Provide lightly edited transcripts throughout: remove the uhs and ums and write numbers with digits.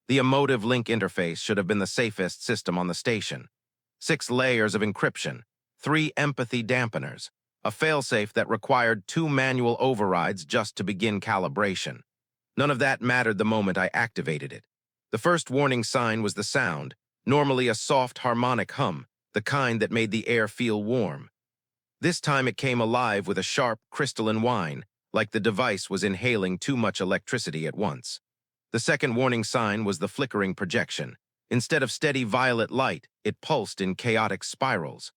The emotive link interface should have been the safest system on the station. 6 layers of encryption, 3 empathy dampeners, a failsafe that required 2 manual overrides just to begin calibration. None of that mattered the moment I activated it. The first warning sign was the sound, normally a soft harmonic hum, the kind that made the air feel warm. This time it came alive with a sharp, crystalline whine, like the device was inhaling too much electricity at once. The second warning sign was the flickering projection. Instead of steady violet light, it pulsed in chaotic spirals.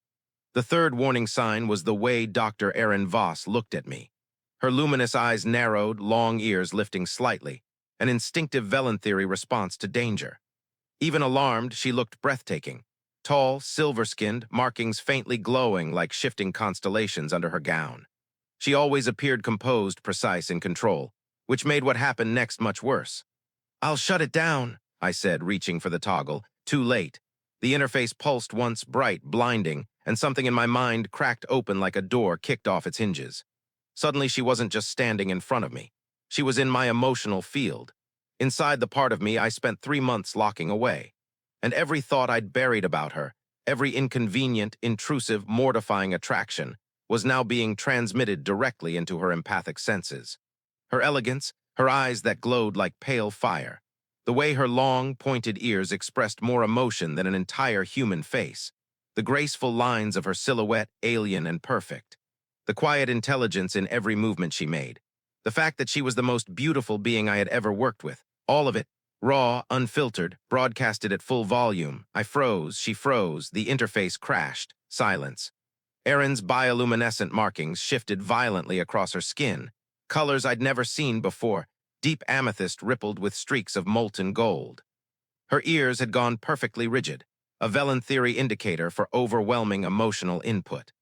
The third warning sign was the way Dr. Aeryn Voss looked at me. Her luminous eyes narrowed, long ears lifting slightly, an instinctive Velanthyri response to danger. Even alarmed, she looked breathtaking. Tall, silver-skinned, markings faintly glowing like shifting constellations under her gown. She always appeared composed, precise, in control, which made what happened next much worse. "I'll shut it down," I said, reaching for the toggle. Too late. The interface pulsed once, bright, blinding, and something in my mind cracked open like a door kicked off its hinges. Suddenly she wasn't just standing in front of me. She was in my emotional field. Inside the part of me I spent 3 months locking away. And every thought I'd buried about her, every inconvenient, intrusive, mortifying attraction, was now being transmitted directly into her empathic senses. Her elegance, her eyes that glowed like pale fire, the way her long, pointed ears expressed more emotion than an entire human face, the graceful lines of her silhouette alien and perfect, the quiet intelligence in every movement she made, the fact that she was the most beautiful being I had ever worked with, all of it, raw, unfiltered, broadcasted at full volume. I froze, she froze, the interface crashed, silence. Aeryn's bioluminescent markings shifted violently across her skin, colors I'd never seen before, deep amethyst rippled with streaks of molten gold. Her ears had gone perfectly rigid, a Velanthyri indicator for overwhelming emotional input.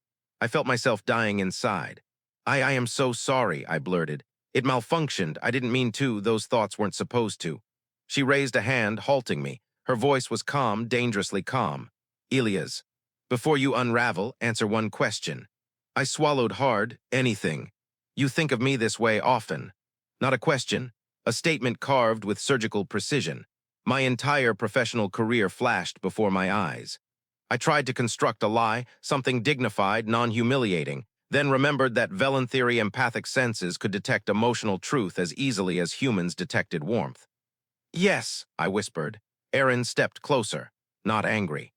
I felt myself dying inside. I am so sorry," I blurted. "It malfunctioned. I didn't mean to. Those thoughts weren't supposed to." She raised a hand, halting me. Her voice was calm, dangerously calm. "Elias, before you unravel, answer one question." I swallowed hard. "Anything. You think of me this way often." Not a question, a statement carved with surgical precision. My entire professional career flashed before my eyes. I tried to construct a lie, something dignified, non-humiliating, then remembered that Velanthyri empathic senses could detect emotional truth as easily as humans detected warmth. "Yes," I whispered. Aeryn stepped closer, not angry.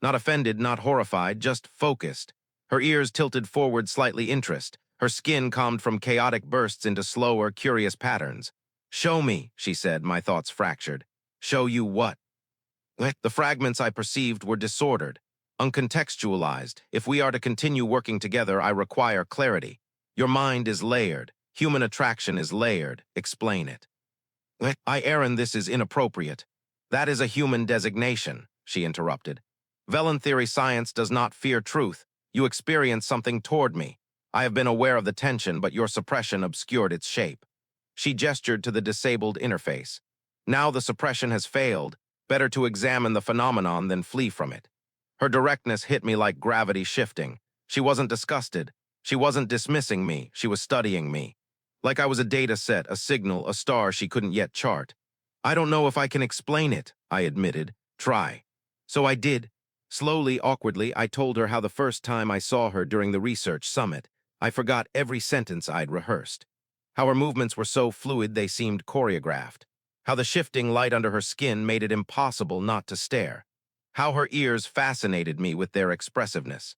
Not offended, not horrified, just focused. Her ears tilted forward slightly interest. Her skin calmed from chaotic bursts into slower, curious patterns. "Show me," she said, my thoughts fractured. "Show you what?" The fragments I perceived were disordered, uncontextualized. If we are to continue working together, I require clarity. Your mind is layered. Human attraction is layered. Explain it. Aeryn, this is inappropriate. That is a human designation," she interrupted. "Velanthyri science does not fear truth. You experience something toward me. I have been aware of the tension, but your suppression obscured its shape." She gestured to the disabled interface. "Now the suppression has failed. Better to examine the phenomenon than flee from it." Her directness hit me like gravity shifting. She wasn't disgusted. She wasn't dismissing me. She was studying me. Like I was a data set, a signal, a star she couldn't yet chart. "I don't know if I can explain it," I admitted. "Try." So I did. Slowly, awkwardly, I told her how the first time I saw her during the research summit, I forgot every sentence I'd rehearsed. How her movements were so fluid they seemed choreographed. How the shifting light under her skin made it impossible not to stare. How her ears fascinated me with their expressiveness.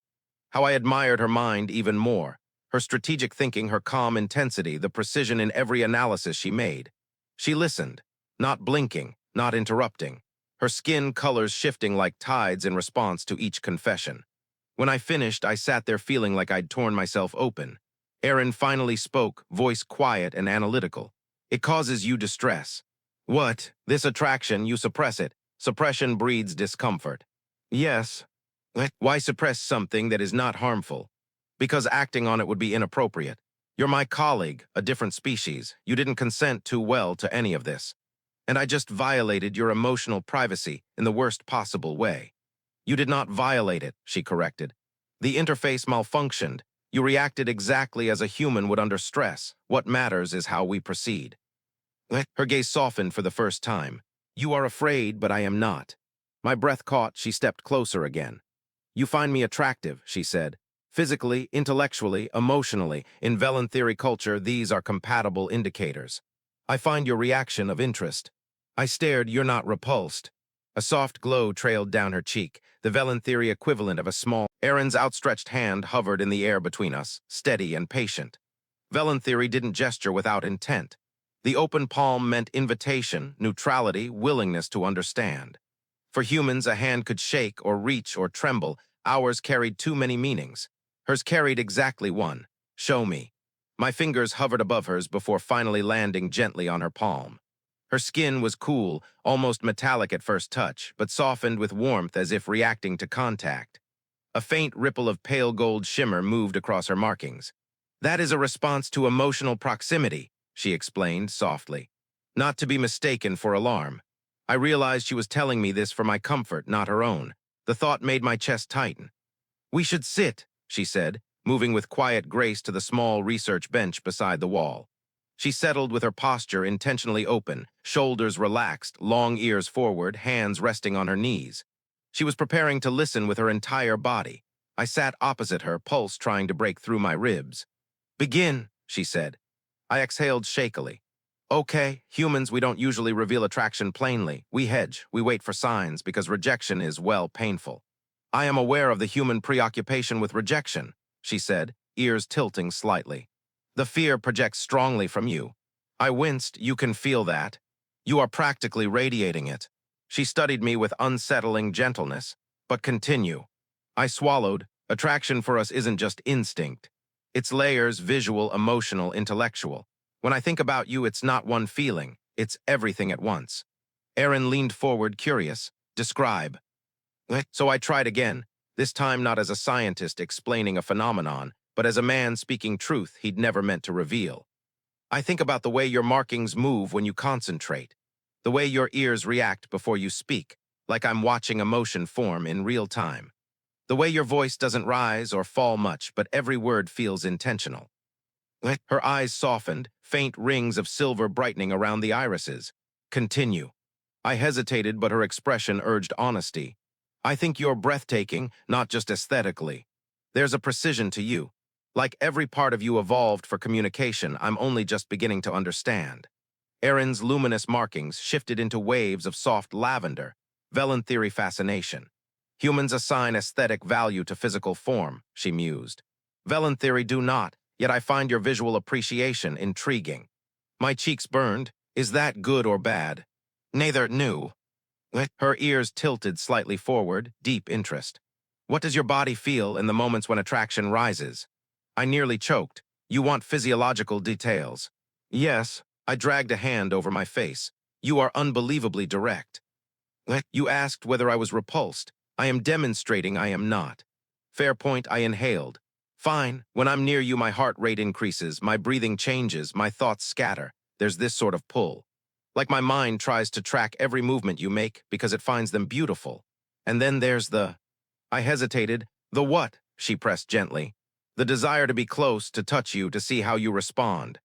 How I admired her mind even more. Her strategic thinking, her calm intensity, the precision in every analysis she made. She listened, not blinking, not interrupting. Her skin colors shifting like tides in response to each confession. When I finished, I sat there feeling like I'd torn myself open. Aeryn finally spoke, voice quiet and analytical. "It causes you distress." "What? This attraction, you suppress it. Suppression breeds discomfort." "Yes." "Why suppress something that is not harmful?" "Because acting on it would be inappropriate. You're my colleague, a different species. You didn't consent too well to any of this. And I just violated your emotional privacy in the worst possible way." "You did not violate it," she corrected. "The interface malfunctioned. You reacted exactly as a human would under stress. What matters is how we proceed." Her gaze softened for the first time. You are afraid, but I am not. My breath caught, she stepped closer again. You find me attractive, she said. Physically, intellectually, emotionally, in Velanthyri culture, these are compatible indicators. I find your reaction of interest. I stared, you're not repulsed. A soft glow trailed down her cheek, the Velanthyri equivalent of a small. Aeryn's outstretched hand hovered in the air between us, steady and patient. Velanthyri didn't gesture without intent. The open palm meant invitation, neutrality, willingness to understand. For humans, a hand could shake or reach or tremble. Ours carried too many meanings. Hers carried exactly one. Show me. My fingers hovered above hers before finally landing gently on her palm. Her skin was cool, almost metallic at first touch, but softened with warmth as if reacting to contact. A faint ripple of pale gold shimmer moved across her markings. That is a response to emotional proximity, she explained softly. Not to be mistaken for alarm. I realized she was telling me this for my comfort, not her own. The thought made my chest tighten. We should sit, she said, moving with quiet grace to the small research bench beside the wall. She settled with her posture intentionally open, shoulders relaxed, long ears forward, hands resting on her knees. She was preparing to listen with her entire body. I sat opposite her, pulse trying to break through my ribs. Begin, she said. I exhaled shakily. Okay, humans, we don't usually reveal attraction plainly. We hedge, we wait for signs, because rejection is, well, painful. I am aware of the human preoccupation with rejection, she said, ears tilting slightly. The fear projects strongly from you. I winced. You can feel that. You are practically radiating it. She studied me with unsettling gentleness. But continue. I swallowed. Attraction for us isn't just instinct. It's layers, visual, emotional, intellectual. When I think about you, it's not one feeling. It's everything at once. Aeryn leaned forward, curious. Describe. So I tried again, this time not as a scientist explaining a phenomenon, but as a man speaking truth he'd never meant to reveal. I think about the way your markings move when you concentrate, the way your ears react before you speak, like I'm watching emotion form in real time. The way your voice doesn't rise or fall much, but every word feels intentional. Her eyes softened, faint rings of silver brightening around the irises. Continue. I hesitated, but her expression urged honesty. I think you're breathtaking, not just aesthetically. There's a precision to you. Like every part of you evolved for communication, I'm only just beginning to understand. Aeryn's luminous markings shifted into waves of soft lavender, Velanthyri fascination. Humans assign aesthetic value to physical form, she mused. Velanthyri do not, yet I find your visual appreciation intriguing. My cheeks burned. Is that good or bad? Neither knew. Her ears tilted slightly forward, deep interest. What does your body feel in the moments when attraction rises? I nearly choked. You want physiological details. Yes, I dragged a hand over my face. You are unbelievably direct. You asked whether I was repulsed. I am demonstrating I am not. Fair point, I inhaled. Fine, when I'm near you my heart rate increases, my breathing changes, my thoughts scatter. There's this sort of pull. Like my mind tries to track every movement you make because it finds them beautiful. And then there's the... I hesitated. The what? She pressed gently. The desire to be close, to touch you, to see how you respond.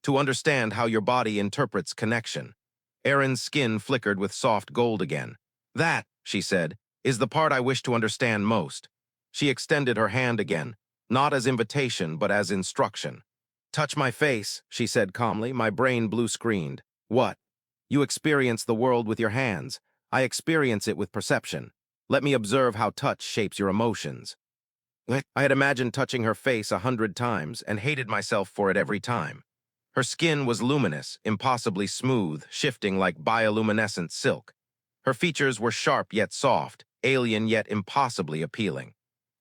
To understand how your body interprets connection. Aeryn's skin flickered with soft gold again. That, she said, is the part I wish to understand most. She extended her hand again, not as invitation, but as instruction. Touch my face, she said calmly, my brain blue-screened. What? You experience the world with your hands. I experience it with perception. Let me observe how touch shapes your emotions. I had imagined touching her face 100 times and hated myself for it every time. Her skin was luminous, impossibly smooth, shifting like bioluminescent silk. Her features were sharp yet soft, alien yet impossibly appealing.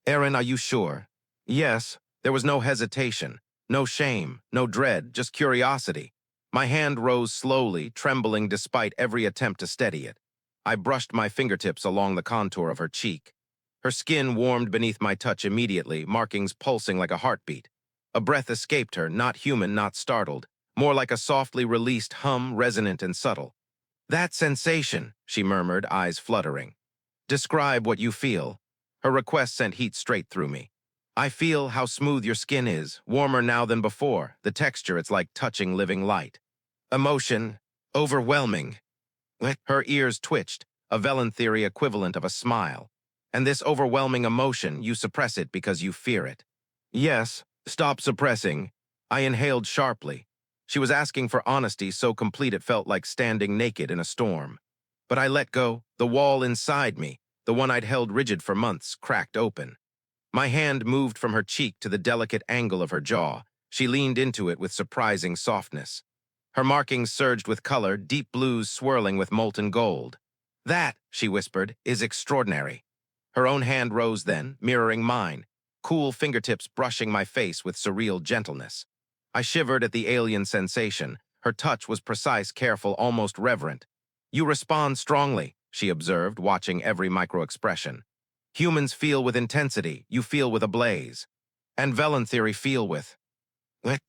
Aeryn, are you sure? Yes. There was no hesitation, no shame, no dread, just curiosity. My hand rose slowly, trembling despite every attempt to steady it. I brushed my fingertips along the contour of her cheek. Her skin warmed beneath my touch immediately, markings pulsing like a heartbeat. A breath escaped her, not human, not startled, more like a softly released hum, resonant and subtle. That sensation, she murmured, eyes fluttering. Describe what you feel. Her request sent heat straight through me. I feel how smooth your skin is, warmer now than before. The texture, it's like touching living light. Emotion, overwhelming. Her ears twitched, a Velanthyri equivalent of a smile. And this overwhelming emotion, you suppress it because you fear it. Yes, stop suppressing. I inhaled sharply. She was asking for honesty so complete it felt like standing naked in a storm. But I let go. The wall inside me, the one I'd held rigid for months, cracked open. My hand moved from her cheek to the delicate angle of her jaw. She leaned into it with surprising softness. Her markings surged with color, deep blues swirling with molten gold. That, she whispered, is extraordinary. Her own hand rose then, mirroring mine, cool fingertips brushing my face with surreal gentleness. I shivered at the alien sensation. Her touch was precise, careful, almost reverent. You respond strongly, she observed, watching every micro-expression. Humans feel with intensity, you feel with a blaze. And Velanthyri feel with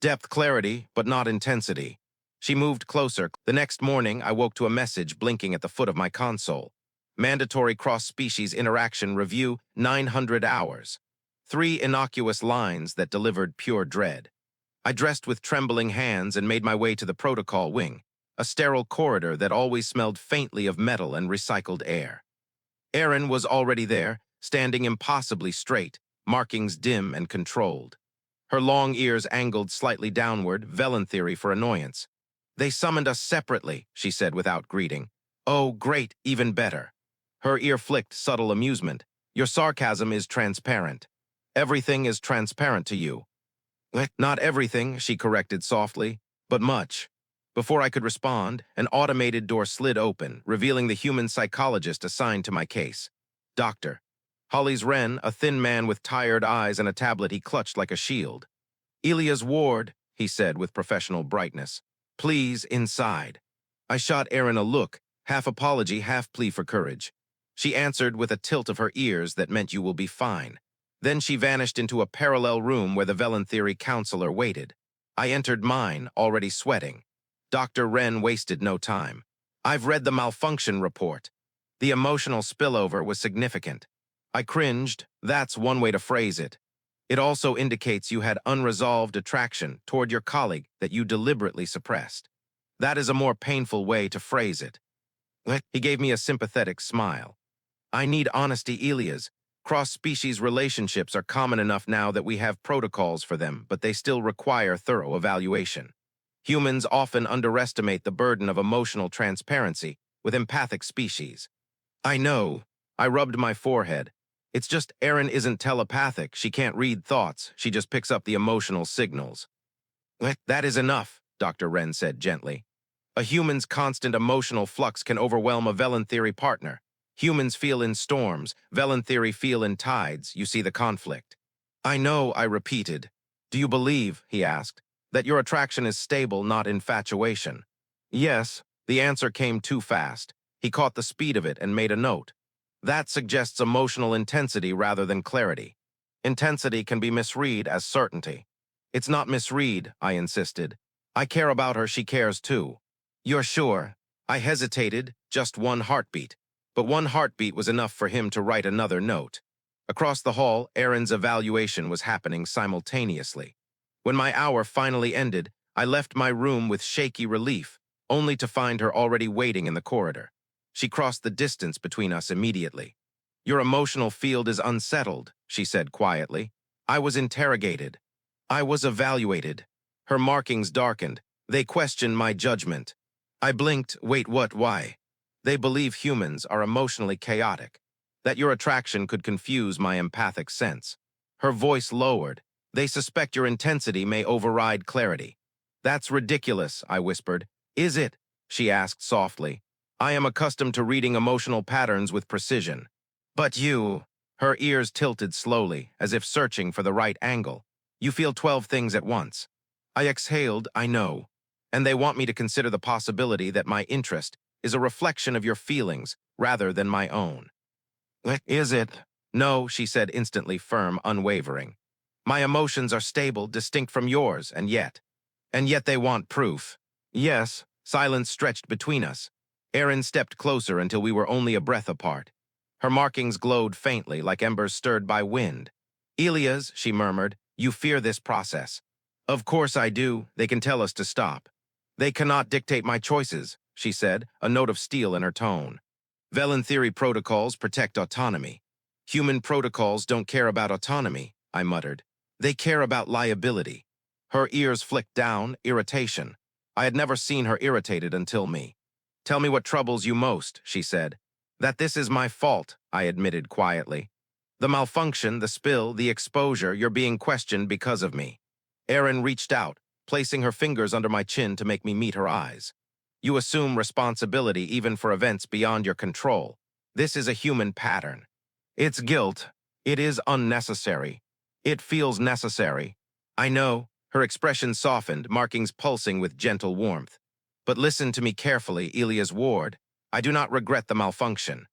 depth, clarity, but not intensity. She moved closer. The next morning, I woke to a message blinking at the foot of my console. Mandatory cross-species interaction review, 900 hours. 3 innocuous lines that delivered pure dread. I dressed with trembling hands and made my way to the protocol wing, a sterile corridor that always smelled faintly of metal and recycled air. Aeryn was already there, standing impossibly straight, markings dim and controlled. Her long ears angled slightly downward, Velanthyri for annoyance. They summoned us separately, she said without greeting. Oh, great, even better. Her ear flicked subtle amusement. Your sarcasm is transparent. Everything is transparent to you. Not everything, she corrected softly, but much. Before I could respond, an automated door slid open, revealing the human psychologist assigned to my case. Dr. Hollis Wren, a thin man with tired eyes and a tablet he clutched like a shield. Elias Ward, he said with professional brightness. Please, inside. I shot Aeryn a look, half apology, half plea for courage. She answered with a tilt of her ears that meant you will be fine. Then she vanished into a parallel room where the Velanthyri counselor waited. I entered mine, already sweating. Dr. Wren wasted no time. I've read the malfunction report. The emotional spillover was significant. I cringed. That's one way to phrase it. It also indicates you had unresolved attraction toward your colleague that you deliberately suppressed. That is a more painful way to phrase it. He gave me a sympathetic smile. I need honesty, Elias. Cross-species relationships are common enough now that we have protocols for them, but they still require thorough evaluation. Humans often underestimate the burden of emotional transparency with empathic species. I know. I rubbed my forehead. It's just Aeryn isn't telepathic. She can't read thoughts. She just picks up the emotional signals. That is enough, Dr. Wren said gently. A human's constant emotional flux can overwhelm a Velanthyri partner. Humans feel in storms, Velanthyri feel in tides. You see the conflict. I know, I repeated. Do you believe, he asked, that your attraction is stable, not infatuation? Yes, the answer came too fast. He caught the speed of it and made a note. That suggests emotional intensity rather than clarity. Intensity can be misread as certainty. It's not misread, I insisted. I care about her, she cares too. You're sure? I hesitated, just one heartbeat. But one heartbeat was enough for him to write another note. Across the hall, Aeryn's evaluation was happening simultaneously. When my hour finally ended, I left my room with shaky relief, only to find her already waiting in the corridor. She crossed the distance between us immediately. Your emotional field is unsettled, she said quietly. I was interrogated. I was evaluated. Her markings darkened. They questioned my judgment. I blinked. Wait, what? Why? They believe humans are emotionally chaotic, that your attraction could confuse my empathic sense. Her voice lowered. They suspect your intensity may override clarity. That's ridiculous, I whispered. Is it? She asked softly. I am accustomed to reading emotional patterns with precision. But you... Her ears tilted slowly, as if searching for the right angle. You feel 12 things at once. I exhaled, I know. And they want me to consider the possibility that my interest is a reflection of your feelings rather than my own. Is it? No, she said instantly firm, unwavering. My emotions are stable, distinct from yours, and yet they want proof. Yes, silence stretched between us. Aeryn stepped closer until we were only a breath apart. Her markings glowed faintly, like embers stirred by wind. Elias, she murmured, you fear this process. Of course I do. They can tell us to stop. They cannot dictate my choices. she said, a note of steel in her tone. Velanthyri protocols protect autonomy. Human protocols don't care about autonomy, I muttered. They care about liability. Her ears flicked down, irritation. I had never seen her irritated until me. Tell me what troubles you most, she said. That this is my fault, I admitted quietly. The malfunction, the spill, the exposure, you're being questioned because of me. Aeryn reached out, placing her fingers under my chin to make me meet her eyes. You assume responsibility even for events beyond your control. This is a human pattern. It's guilt. It is unnecessary. It feels necessary. I know. Her expression softened, markings pulsing with gentle warmth. But listen to me carefully, Elias Ward. I do not regret the malfunction.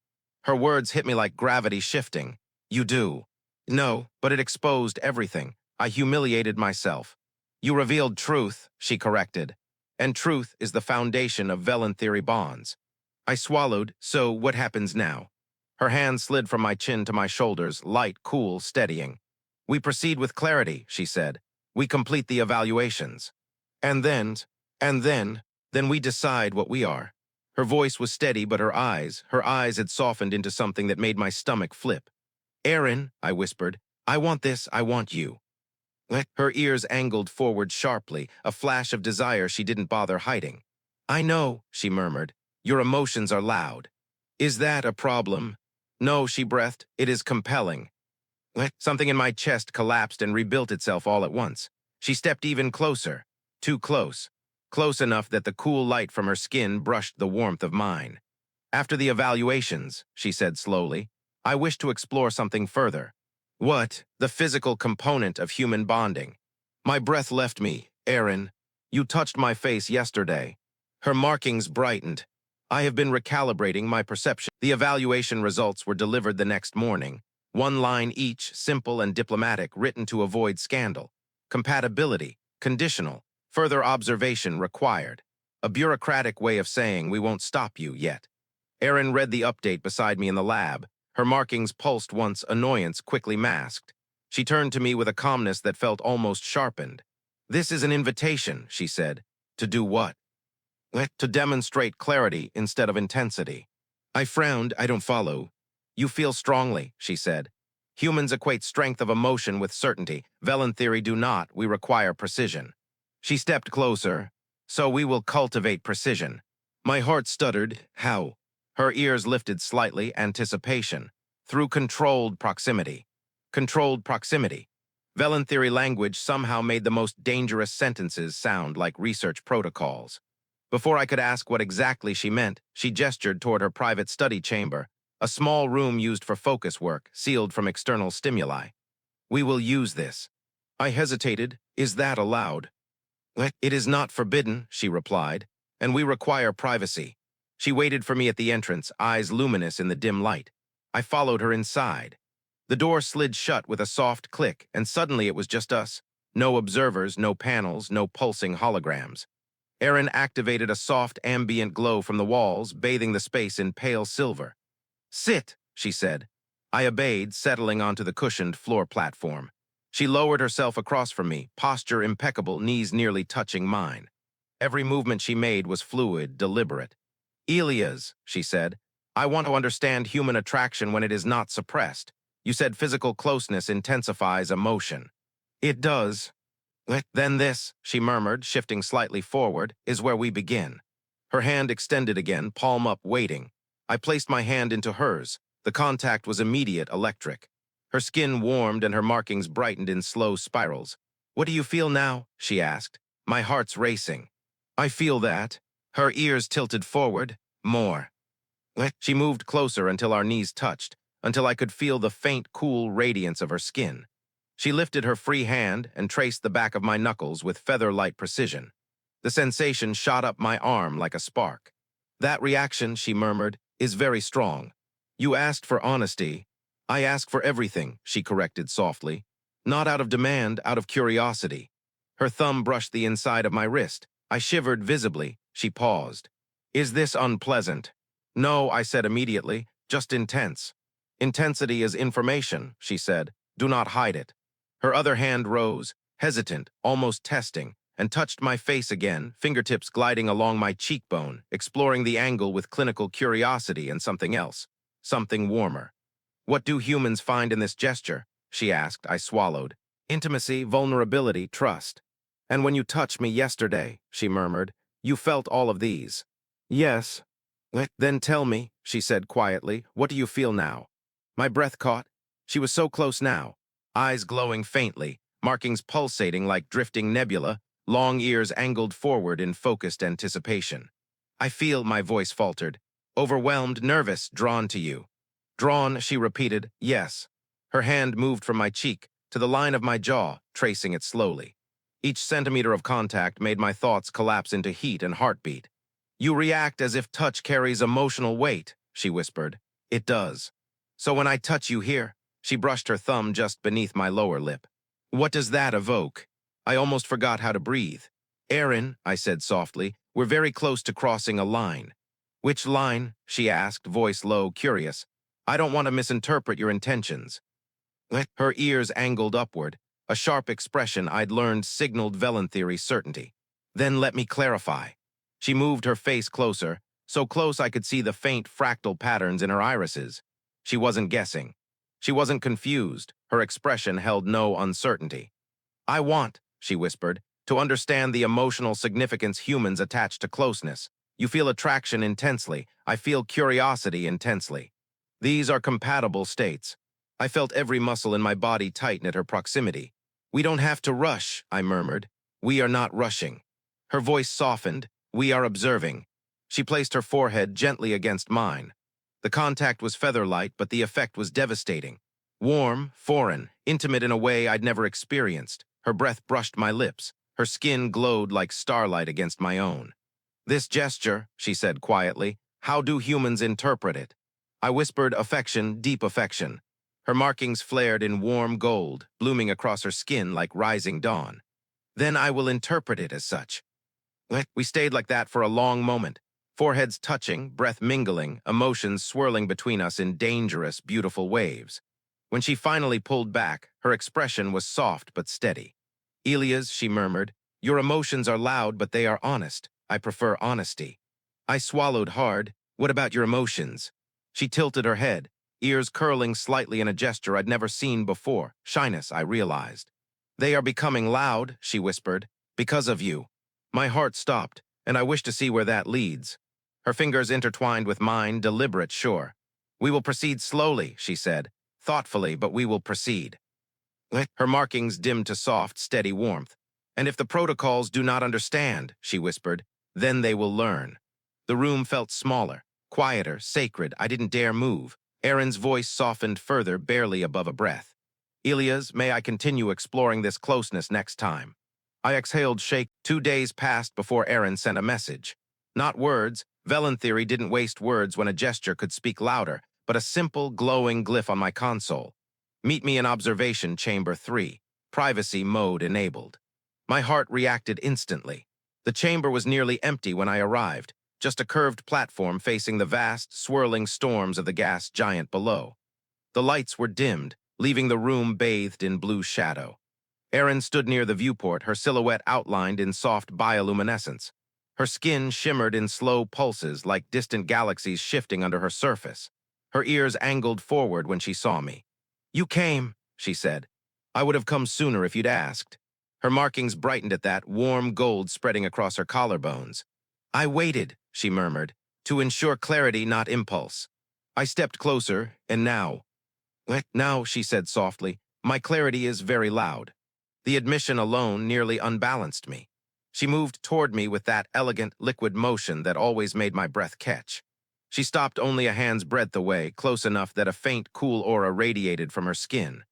Her words hit me like gravity shifting. You do. No, but it exposed everything. I humiliated myself. You revealed truth, she corrected. And truth is the foundation of Velanthyri bonds. I swallowed, so what happens now? Her hand slid from my chin to my shoulders, light, cool, steadying. We proceed with clarity, she said. We complete the evaluations. And then we decide what we are. Her voice was steady, but her eyes had softened into something that made my stomach flip. Aeryn, I whispered, I want this, I want you. Her ears angled forward sharply, a flash of desire she didn't bother hiding. I know, she murmured. Your emotions are loud. Is that a problem? No, she breathed. It is compelling. Something in my chest collapsed and rebuilt itself all at once. She stepped even closer. Too close. Close enough that the cool light from her skin brushed the warmth of mine. After the evaluations, she said slowly, I wish to explore something further. What? The physical component of human bonding. My breath left me. Aeryn, you touched my face yesterday. Her markings brightened. I have been recalibrating my perception. The evaluation results were delivered the next morning. One line each, simple and diplomatic, written to avoid scandal. Compatibility, conditional, further observation required. A bureaucratic way of saying we won't stop you yet. Aeryn read the update beside me in the lab. Her markings pulsed once, annoyance quickly masked. She turned to me with a calmness that felt almost sharpened. This is an invitation, she said. To do what? To demonstrate clarity instead of intensity. I frowned. I don't follow. You feel strongly, she said. Humans equate strength of emotion with certainty. Velanthyri do not. We require precision. She stepped closer. So we will cultivate precision. My heart stuttered. How? Her ears lifted slightly, anticipation. Through controlled proximity. Controlled proximity. Velanthyri language somehow made the most dangerous sentences sound like research protocols. Before I could ask what exactly she meant, she gestured toward her private study chamber, a small room used for focus work, sealed from external stimuli. We will use this. I hesitated. Is that allowed? It is not forbidden, she replied, and we require privacy. She waited for me at the entrance, eyes luminous in the dim light. I followed her inside. The door slid shut with a soft click, and suddenly it was just us. No observers, no panels, no pulsing holograms. Aeryn activated a soft ambient glow from the walls, bathing the space in pale silver. Sit, she said. I obeyed, settling onto the cushioned floor platform. She lowered herself across from me, posture impeccable, knees nearly touching mine. Every movement she made was fluid, deliberate. Elias, she said, I want to understand human attraction when it is not suppressed. You said physical closeness intensifies emotion. It does. Then this, she murmured, shifting slightly forward, is where we begin. Her hand extended again, palm up, waiting. I placed my hand into hers. The contact was immediate, electric. Her skin warmed and her markings brightened in slow spirals. What do you feel now? She asked. My heart's racing. I feel that. Her ears tilted forward. More. She moved closer until our knees touched, until I could feel the faint, cool radiance of her skin. She lifted her free hand and traced the back of my knuckles with feather-light precision. The sensation shot up my arm like a spark. That reaction, she murmured, is very strong. You asked for honesty. I ask for everything, she corrected softly. Not out of demand, out of curiosity. Her thumb brushed the inside of my wrist. I shivered visibly. She paused. Is this unpleasant? No, I said immediately, just intense. Intensity is information, she said. Do not hide it. Her other hand rose, hesitant, almost testing, and touched my face again, fingertips gliding along my cheekbone, exploring the angle with clinical curiosity and something else, something warmer. "What do humans find in this gesture?" she asked. I swallowed. "Intimacy, vulnerability, trust. And when you touched me yesterday," she murmured, "you felt all of these." "Yes." "Then tell me," she said quietly, "what do you feel now?" My breath caught. She was so close now, eyes glowing faintly, markings pulsating like drifting nebula, long ears angled forward in focused anticipation. "I feel," my voice faltered, "overwhelmed, nervous, drawn to you." "Drawn," she repeated, "yes." Her hand moved from my cheek to the line of my jaw, tracing it slowly. Each centimeter of contact made my thoughts collapse into heat and heartbeat. "You react as if touch carries emotional weight," she whispered. "It does. So when I touch you here," she brushed her thumb just beneath my lower lip. "What does that evoke?" I almost forgot how to breathe. "Aeryn," I said softly, "we're very close to crossing a line." "Which line?" she asked, voice low, curious. "I don't want to misinterpret your intentions." Her ears angled upward, a sharp expression I'd learned signaled Velanthyri certainty. "Then let me clarify." She moved her face closer, so close I could see the faint fractal patterns in her irises. She wasn't guessing. She wasn't confused. Her expression held no uncertainty. "I want," she whispered, "to understand the emotional significance humans attach to closeness. You feel attraction intensely. I feel curiosity intensely. These are compatible states." I felt every muscle in my body tighten at her proximity. "We don't have to rush," I murmured. "We are not rushing." Her voice softened. "We are observing." She placed her forehead gently against mine. The contact was feather-light, but the effect was devastating. Warm, foreign, intimate in a way I'd never experienced. Her breath brushed my lips. Her skin glowed like starlight against my own. "This gesture," she said quietly, "how do humans interpret it?" I whispered, "Affection, deep affection." Her markings flared in warm gold, blooming across her skin like rising dawn. "Then I will interpret it as such." We stayed like that for a long moment, foreheads touching, breath mingling, emotions swirling between us in dangerous, beautiful waves. When she finally pulled back, her expression was soft but steady. "Elias," she murmured, "your emotions are loud, but they are honest. I prefer honesty." I swallowed hard. "What about your emotions?" She tilted her head, ears curling slightly in a gesture I'd never seen before. Shyness, I realized. "They are becoming loud," she whispered, "because of you." My heart stopped, and I wished to see where that leads. Her fingers intertwined with mine, deliberate, sure. "We will proceed slowly," she said, "thoughtfully, but we will proceed." Her markings dimmed to soft, steady warmth. "And if the protocols do not understand," she whispered, "then they will learn." The room felt smaller, quieter, sacred. I didn't dare move. Aeryn's voice softened further, barely above a breath. "Elias, may I continue exploring this closeness next time?" I exhaled, shake. 2 days passed before Aeryn sent a message. Not words. Velanthyri didn't waste words when a gesture could speak louder, but a simple, glowing glyph on my console. "Meet me in observation chamber 3. Privacy mode enabled." My heart reacted instantly. The chamber was nearly empty when I arrived, just a curved platform facing the vast, swirling storms of the gas giant below. The lights were dimmed, leaving the room bathed in blue shadow. Aeryn stood near the viewport, her silhouette outlined in soft bioluminescence. Her skin shimmered in slow pulses like distant galaxies shifting under her surface. Her ears angled forward when she saw me. "You came," she said. "I would have come sooner if you'd asked." Her markings brightened at that, warm gold spreading across her collarbones. "I waited," she murmured, "to ensure clarity, not impulse." I stepped closer, and now. "Now," she said softly, "my clarity is very loud." The admission alone nearly unbalanced me. She moved toward me with that elegant, liquid motion that always made my breath catch. She stopped only a hand's breadth away, close enough that a faint, cool aura radiated from her skin.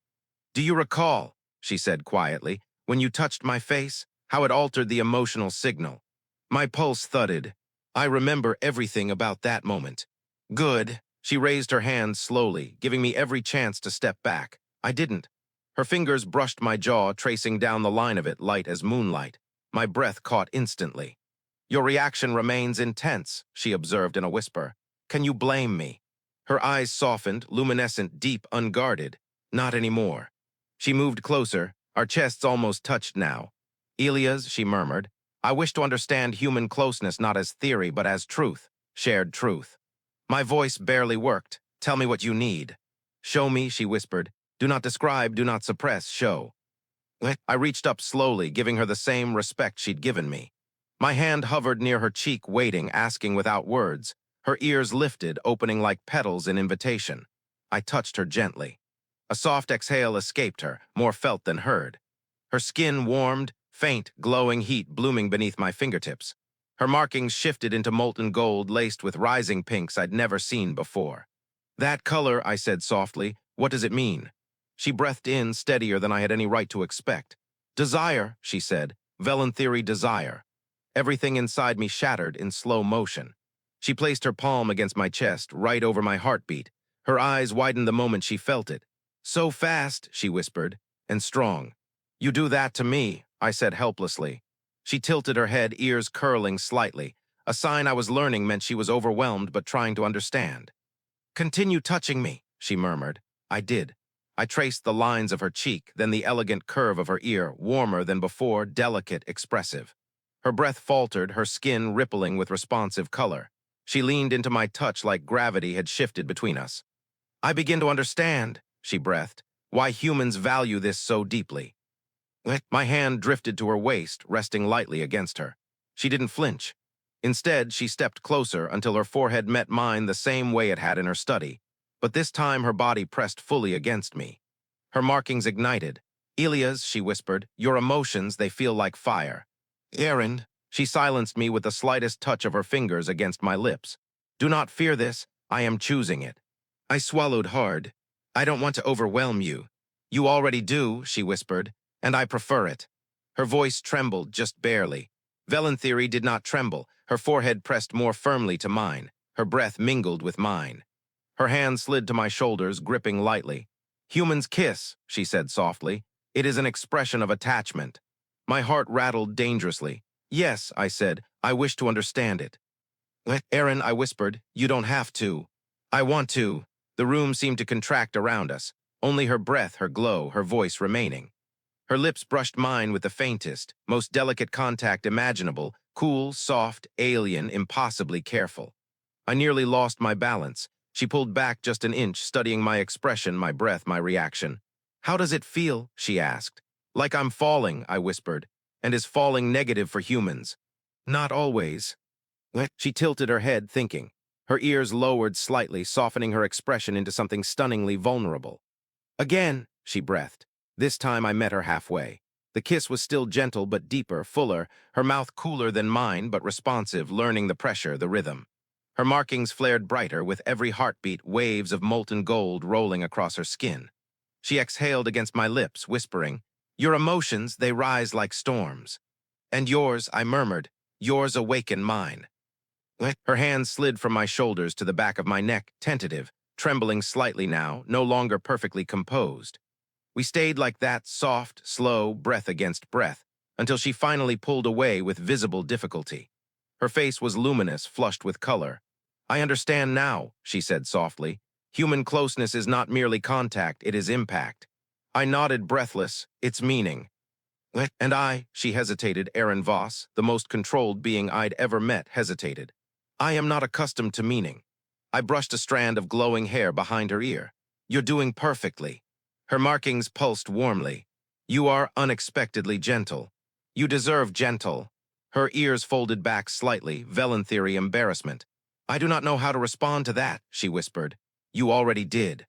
"Do you recall," she said quietly, "when you touched my face, how it altered the emotional signal?" My pulse thudded. I remember everything about that moment. "Good." She raised her hand slowly, giving me every chance to step back. I didn't. Her fingers brushed my jaw, tracing down the line of it, light as moonlight. My breath caught instantly. "Your reaction remains intense," she observed in a whisper. "Can you blame me?" Her eyes softened, luminescent, deep, unguarded. "Not anymore." She moved closer. Our chests almost touched now. Elias, she murmured, I wish to understand human closeness not as theory but as truth, shared truth. My voice barely worked. Tell me what you need. Show me, she whispered. Do not describe, do not suppress, show. I reached up slowly, giving her the same respect she'd given me. My hand hovered near her cheek, waiting, asking without words. Her ears lifted, opening like petals in invitation. I touched her gently. A soft exhale escaped her, more felt than heard. Her skin warmed, faint, glowing heat blooming beneath my fingertips. Her markings shifted into molten gold laced with rising pinks I'd never seen before. That color, I said softly, what does it mean? She breathed in, steadier than I had any right to expect. Desire, she said, Velanthyri desire. Everything inside me shattered in slow motion. She placed her palm against my chest, right over my heartbeat. Her eyes widened the moment she felt it. So fast, she whispered, and strong. You do that to me, I said helplessly. She tilted her head, ears curling slightly. A sign I was learning meant she was overwhelmed but trying to understand. Continue touching me, she murmured. I did. I traced the lines of her cheek, then the elegant curve of her ear, warmer than before, delicate, expressive. Her breath faltered, her skin rippling with responsive color. She leaned into my touch like gravity had shifted between us. I begin to understand, she breathed, why humans value this so deeply. My hand drifted to her waist, resting lightly against her. She didn't flinch. Instead, she stepped closer until her forehead met mine the same way it had in her study. But this time her body pressed fully against me. Her markings ignited. Elias, she whispered, your emotions, they feel like fire. Aeryn, she silenced me with the slightest touch of her fingers against my lips. Do not fear this, I am choosing it. I swallowed hard. I don't want to overwhelm you. You already do, she whispered, and I prefer it. Her voice trembled just barely. Velanthyri did not tremble. Her forehead pressed more firmly to mine. Her breath mingled with mine. Her hand slid to my shoulders, gripping lightly. Humans kiss, she said softly. It is an expression of attachment. My heart rattled dangerously. Yes, I said, I wish to understand it. Aeryn, I whispered, you don't have to. I want to. The room seemed to contract around us. Only her breath, her glow, her voice remaining. Her lips brushed mine with the faintest, most delicate contact imaginable, cool, soft, alien, impossibly careful. I nearly lost my balance. She pulled back just an inch, studying my expression, my breath, my reaction. How does it feel? She asked. Like I'm falling, I whispered. And is falling negative for humans? Not always. She tilted her head, thinking. Her ears lowered slightly, softening her expression into something stunningly vulnerable. Again, she breathed. This time I met her halfway. The kiss was still gentle but deeper, fuller, her mouth cooler than mine but responsive, learning the pressure, the rhythm. Her markings flared brighter with every heartbeat, waves of molten gold rolling across her skin. She exhaled against my lips, whispering, Your emotions, they rise like storms. And yours, I murmured, yours awaken mine. Her hand slid from my shoulders to the back of my neck, tentative, trembling slightly now, no longer perfectly composed. We stayed like that, soft, slow, breath against breath, until she finally pulled away with visible difficulty. Her face was luminous, flushed with color. I understand now, she said softly. Human closeness is not merely contact, it is impact. I nodded breathless, its meaning. And I, she hesitated, Aeryn Voss, the most controlled being I'd ever met, hesitated. I am not accustomed to meaning. I brushed a strand of glowing hair behind her ear. You're doing perfectly. Her markings pulsed warmly. You are unexpectedly gentle. You deserve gentle. Her ears folded back slightly, Velanthyri embarrassment. I do not know how to respond to that, she whispered. You already did.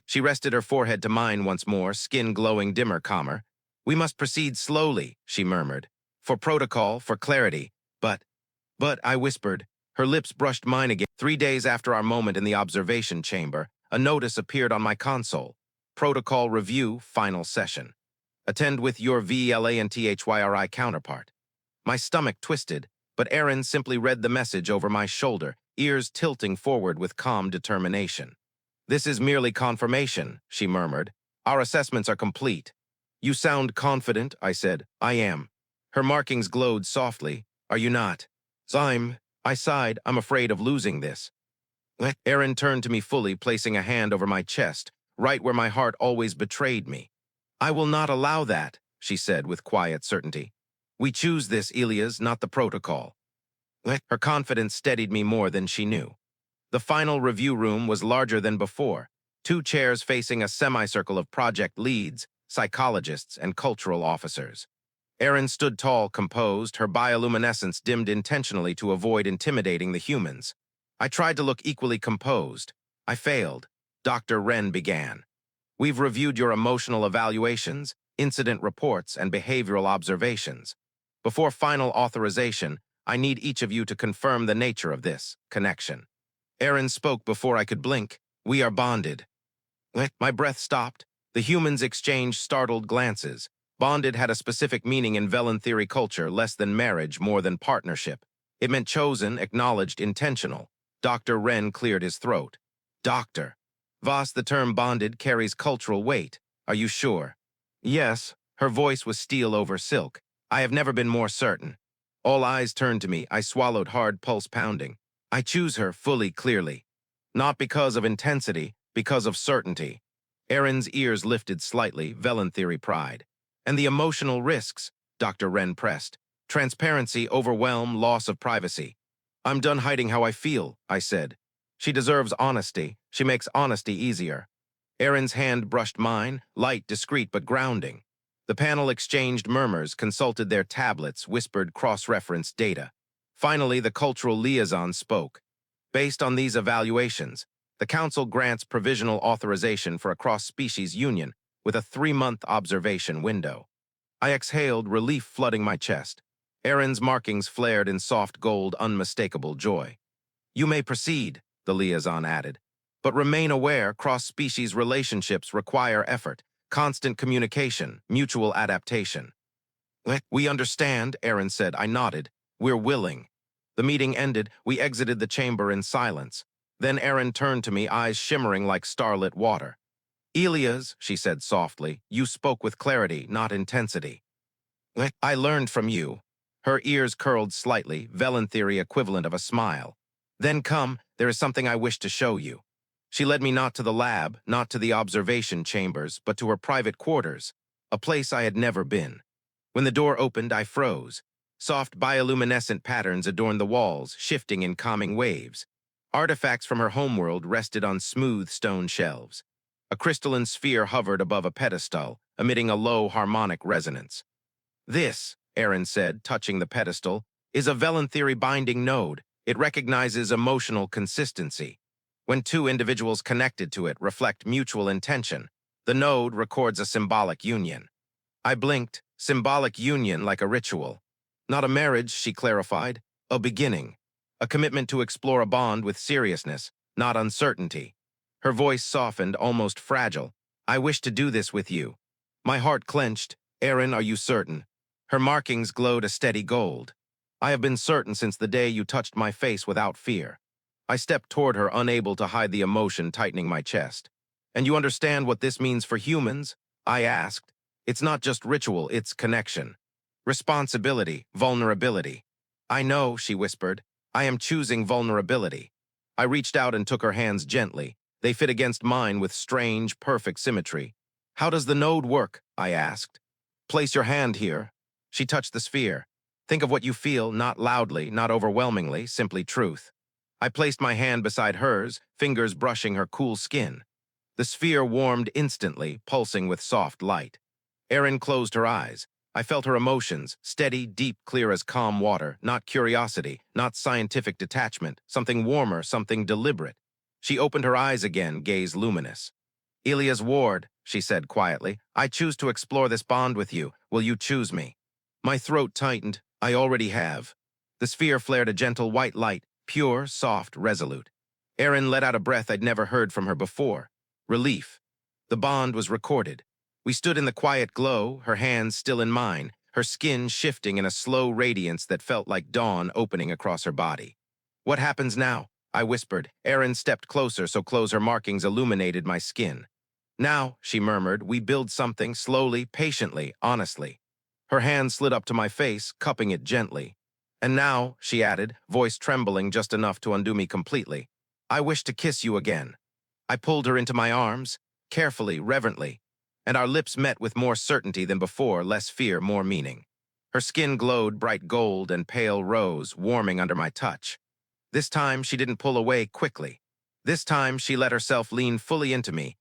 She rested her forehead to mine once more, skin glowing dimmer, calmer. We must proceed slowly, she murmured. For protocol, for clarity. But, I whispered. Her lips brushed mine again. 3 days after our moment in the observation chamber, a notice appeared on my console. Protocol review, final session. Attend with your Velanthyri counterpart. My stomach twisted, but Aeryn simply read the message over my shoulder, ears tilting forward with calm determination. This is merely confirmation, she murmured. Our assessments are complete. You sound confident, I said. I am. Her markings glowed softly. Are you not? I sighed. I'm afraid of losing this. Aeryn turned to me fully, placing a hand over my chest, right where my heart always betrayed me. I will not allow that, she said with quiet certainty. We choose this, Elias, not the protocol. Her confidence steadied me more than she knew. The final review room was larger than before, 2 chairs facing a semicircle of project leads, psychologists, and cultural officers. Aeryn stood tall, composed, her bioluminescence dimmed intentionally to avoid intimidating the humans. I tried to look equally composed. I failed. Dr. Wren began. We've reviewed your emotional evaluations, incident reports, and behavioral observations. Before final authorization, I need each of you to confirm the nature of this connection. Aeryn spoke before I could blink. We are bonded. My breath stopped. The humans exchanged startled glances. Bonded had a specific meaning in Velanthyri culture, less than marriage, more than partnership. It meant chosen, acknowledged, intentional. Dr. Wren cleared his throat. Doctor. Voss, the term bonded carries cultural weight. Are you sure? Yes. Her voice was steel over silk. I have never been more certain. All eyes turned to me. I swallowed hard, pulse pounding. I choose her fully, clearly. Not because of intensity, because of certainty. Aeryn's ears lifted slightly, Velanthyri pride. And the emotional risks, Dr. Wren pressed. Transparency, overwhelm, loss of privacy. I'm done hiding how I feel, I said. She deserves honesty. She makes honesty easier. Aeryn's hand brushed mine, light, discreet, but grounding. The panel exchanged murmurs, consulted their tablets, whispered cross-referenced data. Finally, the cultural liaison spoke. Based on these evaluations, the Council grants provisional authorization for a cross-species union with a 3-month observation window. I exhaled, relief flooding my chest. Aeryn's markings flared in soft gold, unmistakable joy. You may proceed, the liaison added. But remain aware, cross-species relationships require effort, constant communication, mutual adaptation. We understand, Aeryn said. I nodded. We're willing. The meeting ended. We exited the chamber in silence. Then Aeryn turned to me, eyes shimmering like starlit water. Elias, she said softly, you spoke with clarity, not intensity. I learned from you. Her ears curled slightly, Velanthyri equivalent of a smile. Then come, there is something I wish to show you. She led me not to the lab, not to the observation chambers, but to her private quarters, a place I had never been. When the door opened, I froze. Soft bioluminescent patterns adorned the walls, shifting in calming waves. Artifacts from her homeworld rested on smooth stone shelves. A crystalline sphere hovered above a pedestal, emitting a low harmonic resonance. This, Aeryn said, touching the pedestal, is a Velanthyri binding node. It recognizes emotional consistency. When 2 individuals connected to it reflect mutual intention, the node records a symbolic union. I blinked, symbolic union like a ritual. Not a marriage, she clarified, a beginning. A commitment to explore a bond with seriousness, not uncertainty. Her voice softened, almost fragile. I wish to do this with you. My heart clenched. Aeryn, are you certain? Her markings glowed a steady gold. I have been certain since the day you touched my face without fear. I stepped toward her, unable to hide the emotion tightening my chest. And you understand what this means for humans? I asked. It's not just ritual, it's connection. Responsibility, vulnerability. I know, she whispered. I am choosing vulnerability. I reached out and took her hands gently. They fit against mine with strange, perfect symmetry. How does the node work? I asked. Place your hand here. She touched the sphere. Think of what you feel, not loudly, not overwhelmingly, simply truth. I placed my hand beside hers, fingers brushing her cool skin. The sphere warmed instantly, pulsing with soft light. Aeryn closed her eyes. I felt her emotions, steady, deep, clear as calm water, not curiosity, not scientific detachment, something warmer, something deliberate. She opened her eyes again, gaze luminous. Elias Ward, she said quietly, I choose to explore this bond with you. Will you choose me? My throat tightened. I already have. The sphere flared a gentle white light, pure, soft, resolute. Aeryn let out a breath I'd never heard from her before. Relief. The bond was recorded. We stood in the quiet glow, her hands still in mine, her skin shifting in a slow radiance that felt like dawn opening across her body. What happens now? I whispered. Aeryn stepped closer so close her markings illuminated my skin. Now, she murmured, we build something slowly, patiently, honestly. Her hand slid up to my face, cupping it gently. And now, she added, voice trembling just enough to undo me completely, I wish to kiss you again. I pulled her into my arms, carefully, reverently. and our lips met with more certainty than before, less fear, more meaning. Her skin glowed bright gold and pale rose, warming under my touch. This time she didn't pull away quickly. This time she let herself lean fully into me,